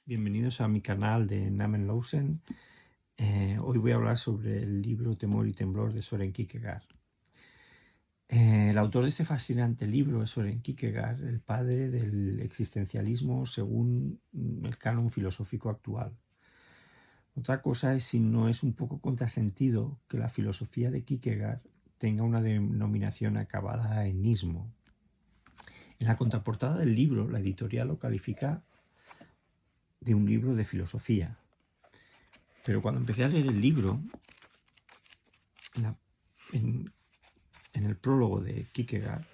Bienvenidos a mi canal de Namen Lowsen. Hoy voy a hablar sobre el libro Temor y Temblor de Soren Kierkegaard. El autor de este fascinante libro es Soren Kierkegaard, el padre del existencialismo según el canon filosófico actual. Otra cosa es si no es un poco contrasentido que la filosofía de Kierkegaard tenga una denominación acabada en ismo. En la contraportada del libro, la editorial lo califica de un libro de filosofía. Pero cuando empecé a leer el libro, en el prólogo de Kierkegaard,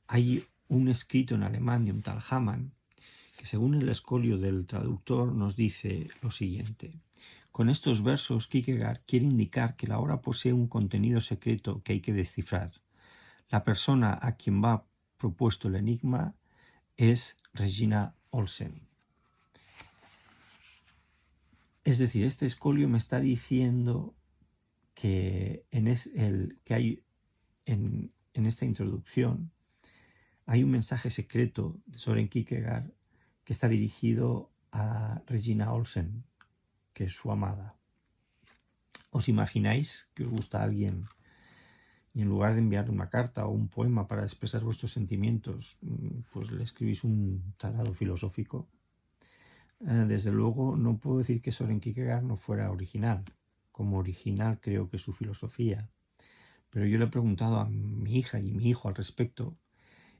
hay un escrito en alemán de un tal Hamann, que según el escolio del traductor nos dice lo siguiente. Con estos versos, Kierkegaard quiere indicar que la obra posee un contenido secreto que hay que descifrar. La persona a quien va propuesto el enigma es Regina Olsen. Es decir, este escolio me está diciendo que hay en esta introducción hay un mensaje secreto de Soren Kierkegaard que está dirigido a Regina Olsen, que es su amada. ¿Os imagináis que os gusta alguien y en lugar de enviarle una carta o un poema para expresar vuestros sentimientos, pues le escribís un tratado filosófico? Desde luego no puedo decir que Soren Kierkegaard no fuera original. Como original creo que es su filosofía. Pero yo le he preguntado a mi hija y mi hijo al respecto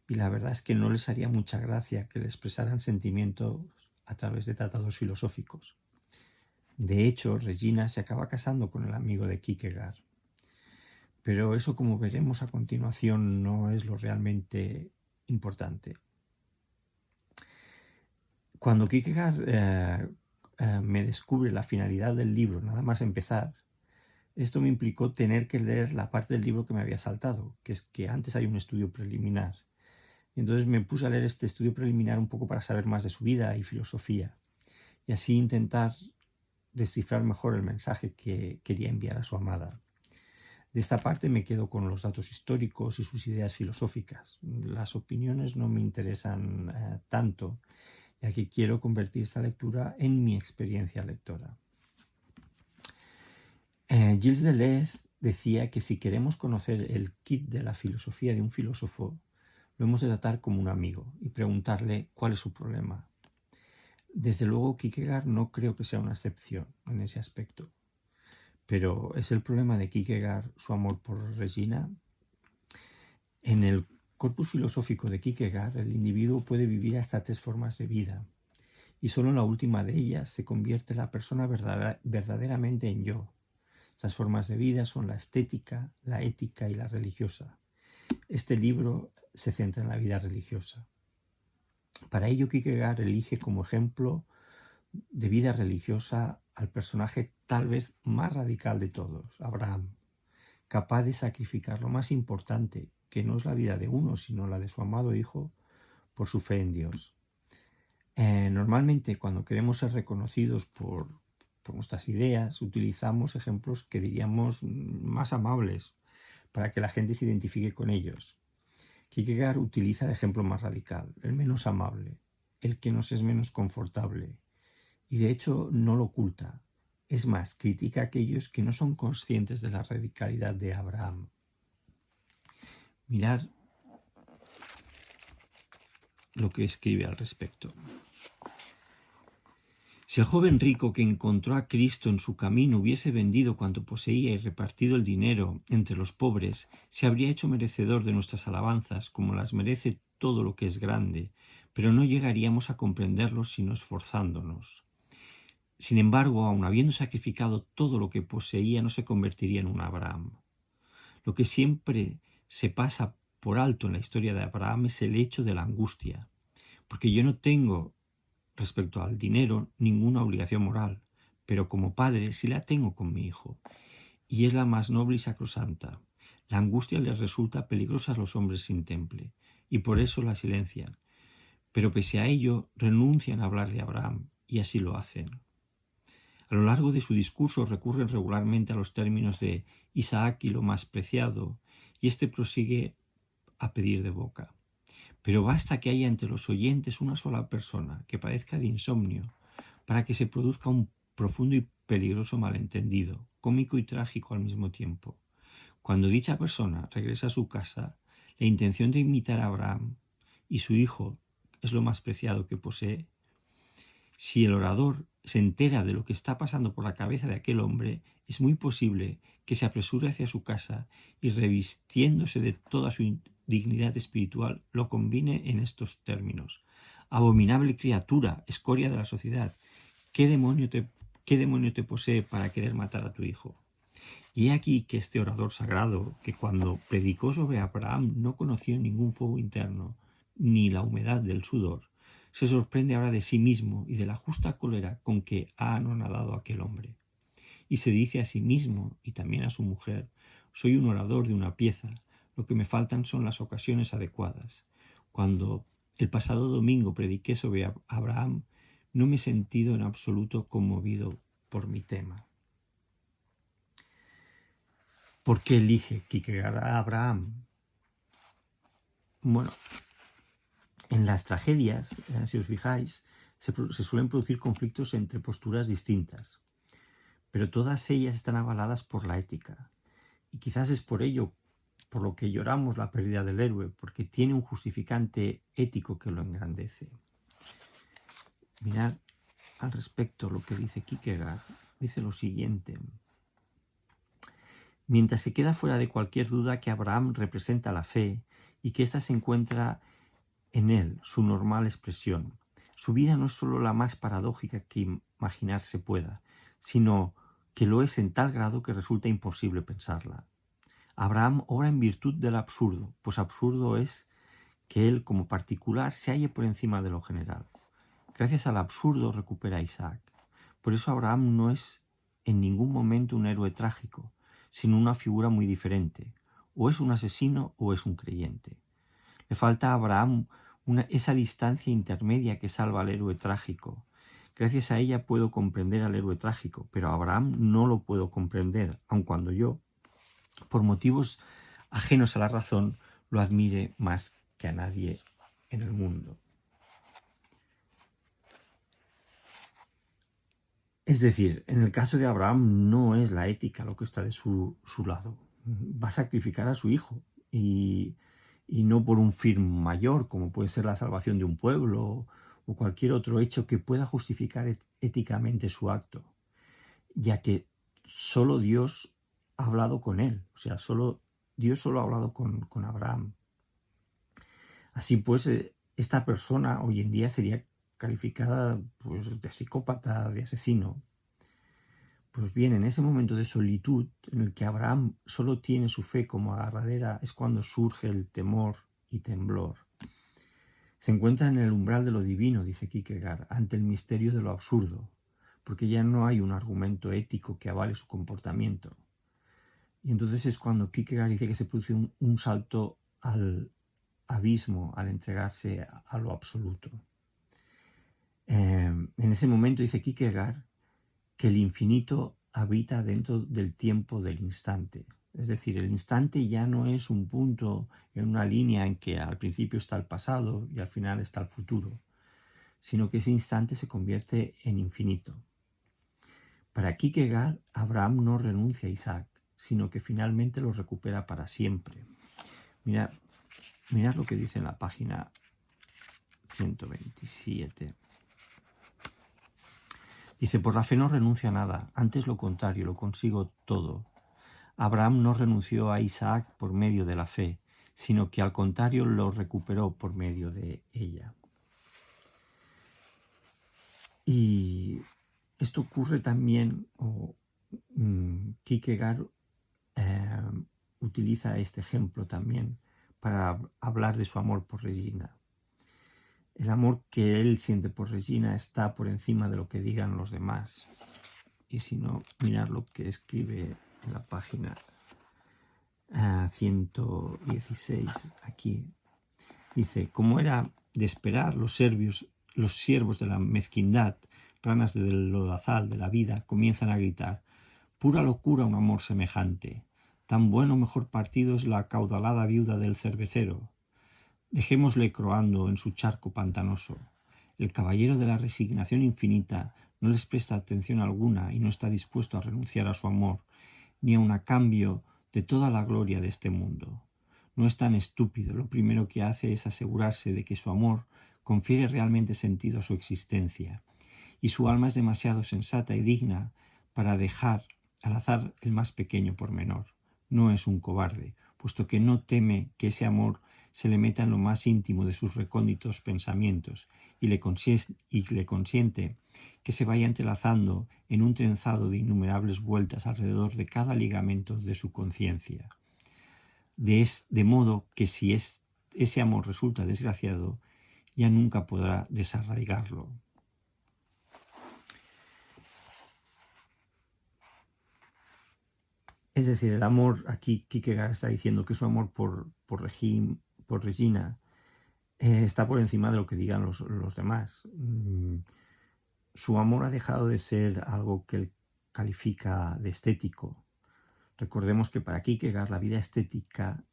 y la verdad es que no les haría mucha gracia que le expresaran sentimientos a través de tratados filosóficos. De hecho, Regina se acaba casando con el amigo de Kierkegaard. Pero eso, como veremos a continuación, no es lo realmente importante. Cuando Kierkegaard me descubre la finalidad del libro, nada más empezar, esto me implicó tener que leer la parte del libro que me había saltado, que es que antes hay un estudio preliminar. Entonces me puse a leer este estudio preliminar un poco para saber más de su vida y filosofía, y así intentar descifrar mejor el mensaje que quería enviar a su amada. De esta parte me quedo con los datos históricos y sus ideas filosóficas. Las opiniones no me interesan tanto, ya que quiero convertir esta lectura en mi experiencia lectora. Gilles Deleuze decía que si queremos conocer el kit de la filosofía de un filósofo, lo hemos de tratar como un amigo y preguntarle cuál es su problema. Desde luego, Kierkegaard no creo que sea una excepción en ese aspecto. Pero ¿es el problema de Kierkegaard su amor por Regina? En el corpus filosófico de Kierkegaard, el individuo puede vivir hasta 3 formas de vida, y solo en la última de ellas se convierte la persona verdaderamente en yo. Estas formas de vida son la estética, la ética y la religiosa. Este libro se centra en la vida religiosa. Para ello, Kierkegaard elige como ejemplo de vida religiosa al personaje tal vez más radical de todos, Abraham, capaz de sacrificar lo más importante, que no es la vida de uno, sino la de su amado hijo, por su fe en Dios. Normalmente, cuando queremos ser reconocidos por nuestras ideas, utilizamos ejemplos que diríamos más amables para que la gente se identifique con ellos. Kierkegaard utiliza el ejemplo más radical, el menos amable, el que nos es menos confortable, y de hecho no lo oculta. Es más, critica a aquellos que no son conscientes de la radicalidad de Abraham. Mirad lo que escribe al respecto. Si el joven rico que encontró a Cristo en su camino hubiese vendido cuanto poseía y repartido el dinero entre los pobres, se habría hecho merecedor de nuestras alabanzas, como las merece todo lo que es grande, pero no llegaríamos a comprenderlo sino esforzándonos. Sin embargo, aun habiendo sacrificado todo lo que poseía, no se convertiría en un Abraham. Lo que siempre se pasa por alto en la historia de Abraham es el hecho de la angustia, porque yo no tengo respecto al dinero ninguna obligación moral, pero como padre sí la tengo con mi hijo, y es la más noble y sacrosanta. La angustia les resulta peligrosa a los hombres sin temple, y por eso la silencian, pero pese a ello renuncian a hablar de Abraham, y así lo hacen. A lo largo de su discurso recurren regularmente a los términos de Isaac y lo más preciado, y éste prosigue a pedir de boca. Pero basta que haya entre los oyentes una sola persona que padezca de insomnio para que se produzca un profundo y peligroso malentendido, cómico y trágico al mismo tiempo. Cuando dicha persona regresa a su casa, la intención de imitar a Abraham y su hijo es lo más preciado que posee. Si el orador se entera de lo que está pasando por la cabeza de aquel hombre, es muy posible que se apresure hacia su casa y, revistiéndose de toda su dignidad espiritual, lo combine en estos términos: abominable criatura, escoria de la sociedad, qué demonio te posee para querer matar a tu hijo? Y he aquí que este orador sagrado, que cuando predicó sobre Abraham no conoció ningún fuego interno, ni la humedad del sudor, se sorprende ahora de sí mismo y de la justa cólera con que ha anonadado a aquel hombre. Y se dice a sí mismo y también a su mujer: soy un orador de una pieza, lo que me faltan son las ocasiones adecuadas. Cuando el pasado domingo prediqué sobre Abraham, no me he sentido en absoluto conmovido por mi tema. ¿Por qué elige Kierkegaard a Abraham? Bueno, en las tragedias, si os fijáis, se suelen producir conflictos entre posturas distintas, pero todas ellas están avaladas por la ética. Y quizás es por ello por lo que lloramos la pérdida del héroe, porque tiene un justificante ético que lo engrandece. Mirad al respecto lo que dice Kierkegaard. Dice lo siguiente: mientras se queda fuera de cualquier duda que Abraham representa la fe y que ésta se encuentra en él, su normal expresión, su vida no es sólo la más paradójica que imaginarse pueda, sino que lo es en tal grado que resulta imposible pensarla. Abraham obra en virtud del absurdo, pues absurdo es que él como particular se halle por encima de lo general. Gracias al absurdo recupera a Isaac. Por eso Abraham no es en ningún momento un héroe trágico, sino una figura muy diferente. O es un asesino o es un creyente. Le falta a Abraham esa distancia intermedia que salva al héroe trágico. Gracias a ella puedo comprender al héroe trágico, pero a Abraham no lo puedo comprender, aun cuando yo, por motivos ajenos a la razón, lo admire más que a nadie en el mundo. Es decir, en el caso de Abraham no es la ética lo que está de su lado. Va a sacrificar a su hijo y no por un fin mayor, como puede ser la salvación de un pueblo o cualquier otro hecho que pueda justificar éticamente su acto, ya que solo Dios ha hablado con él, o sea, Dios solo ha hablado con Abraham. Así pues, esta persona hoy en día sería calificada pues, de psicópata, de asesino. Pues bien, en ese momento de solitud en el que Abraham solo tiene su fe como agarradera es cuando surge el temor y temblor. Se encuentra en el umbral de lo divino, dice Kierkegaard, ante el misterio de lo absurdo, porque ya no hay un argumento ético que avale su comportamiento. Y entonces es cuando Kierkegaard dice que se produce un salto al abismo, al entregarse a lo absoluto. En ese momento dice Kierkegaard que el infinito habita dentro del tiempo del instante. Es decir, el instante ya no es un punto en una línea en que al principio está el pasado y al final está el futuro, sino que ese instante se convierte en infinito. Para Kierkegaard, Abraham no renuncia a Isaac, sino que finalmente lo recupera para siempre. Mirad lo que dice en la página 127. Dice: por la fe no renuncio a nada, antes lo contrario, lo consigo todo. Abraham no renunció a Isaac por medio de la fe, sino que al contrario lo recuperó por medio de ella. Y esto ocurre también, Kierkegaard utiliza este ejemplo también para hablar de su amor por Regina. El amor que él siente por Regina está por encima de lo que digan los demás. Y si no, mirad lo que escribe en la página 116 aquí. Dice: como era de esperar, los siervos de la mezquindad, ranas del lodazal de la vida, comienzan a gritar: pura locura un amor semejante. Tan bueno mejor partido es la acaudalada viuda del cervecero. Dejémosle croando en su charco pantanoso. El caballero de la resignación infinita no les presta atención alguna y no está dispuesto a renunciar a su amor, ni aun a cambio de toda la gloria de este mundo. No es tan estúpido, lo primero que hace es asegurarse de que su amor confiere realmente sentido a su existencia, y su alma es demasiado sensata y digna para dejar al azar el más pequeño pormenor. No es un cobarde, puesto que no teme que ese amor se le meta en lo más íntimo de sus recónditos pensamientos y le consiente que se vaya entrelazando en un trenzado de innumerables vueltas alrededor de cada ligamento de su conciencia. De modo que si ese amor resulta desgraciado, ya nunca podrá desarraigarlo. Es decir, el amor, aquí Kierkegaard está diciendo que su amor por Regina está por encima de lo que digan los demás. Su amor ha dejado de ser algo que él califica de estético. Recordemos que para Kierkegaard la vida estética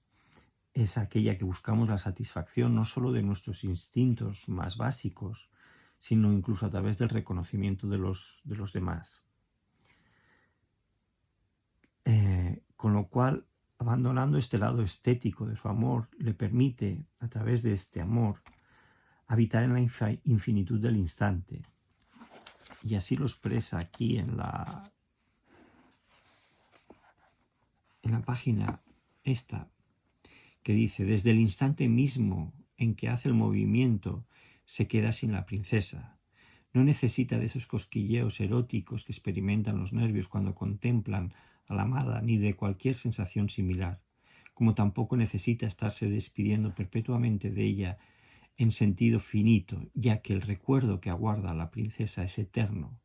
es aquella que buscamos la satisfacción no solo de nuestros instintos más básicos, sino incluso a través del reconocimiento de los demás. Con lo cual, abandonando este lado estético de su amor, le permite, a través de este amor, habitar en la infinitud del instante. Y así lo expresa aquí en la página esta, que dice: desde el instante mismo en que hace el movimiento, se queda sin la princesa. No necesita de esos cosquilleos eróticos que experimentan los nervios cuando contemplan a la amada, ni de cualquier sensación similar, como tampoco necesita estarse despidiendo perpetuamente de ella en sentido finito, ya que el recuerdo que aguarda a la princesa es eterno,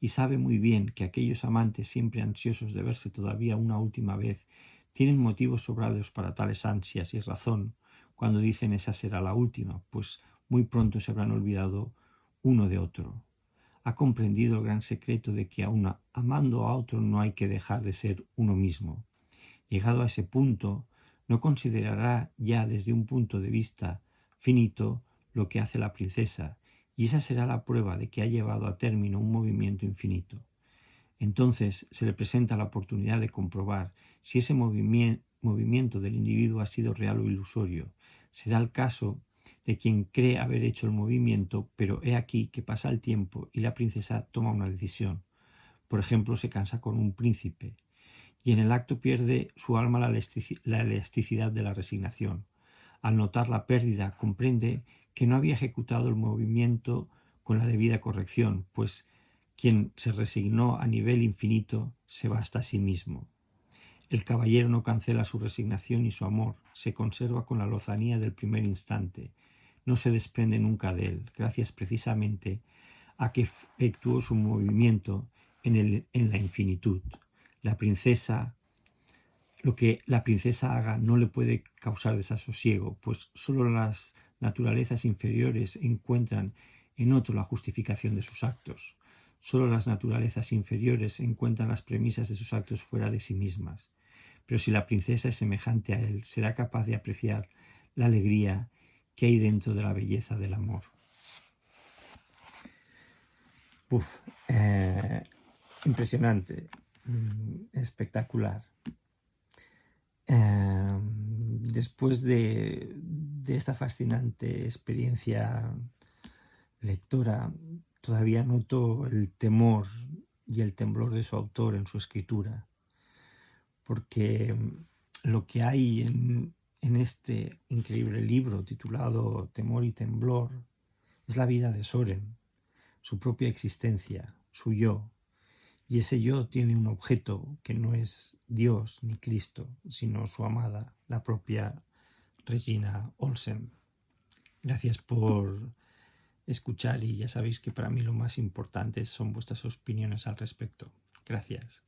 y sabe muy bien que aquellos amantes siempre ansiosos de verse todavía una última vez tienen motivos sobrados para tales ansias y razón cuando dicen esa será la última, pues muy pronto se habrán olvidado uno de otro. Ha comprendido el gran secreto de que aun amando a otro no hay que dejar de ser uno mismo. Llegado a ese punto, no considerará ya desde un punto de vista finito lo que hace la princesa, y esa será la prueba de que ha llevado a término un movimiento infinito. Entonces se le presenta la oportunidad de comprobar si ese movimiento del individuo ha sido real o ilusorio. Se da el caso de quien cree haber hecho el movimiento, pero he aquí que pasa el tiempo y la princesa toma una decisión. Por ejemplo, se casa con un príncipe, y en el acto pierde su alma la elasticidad de la resignación. Al notar la pérdida, comprende que no había ejecutado el movimiento con la debida corrección, pues quien se resignó a nivel infinito se basta a sí mismo. El caballero no cancela su resignación y su amor, se conserva con la lozanía del primer instante, no se desprende nunca de él, gracias precisamente a que efectuó su movimiento en la infinitud. Lo que la princesa haga no le puede causar desasosiego, pues solo las naturalezas inferiores encuentran en otro la justificación de sus actos. Solo las naturalezas inferiores encuentran las premisas de sus actos fuera de sí mismas. Pero si la princesa es semejante a él, será capaz de apreciar la alegría que hay dentro de la belleza del amor. Impresionante, espectacular. Después de esta fascinante experiencia lectora, todavía noto el temor y el temblor de su autor en su escritura, porque lo que hay en este increíble libro titulado Temor y Temblor es la vida de Søren, su propia existencia, su yo. Y ese yo tiene un objeto que no es Dios ni Cristo, sino su amada, la propia Regina Olsen. Gracias por escuchar y ya sabéis que para mí lo más importante son vuestras opiniones al respecto. Gracias.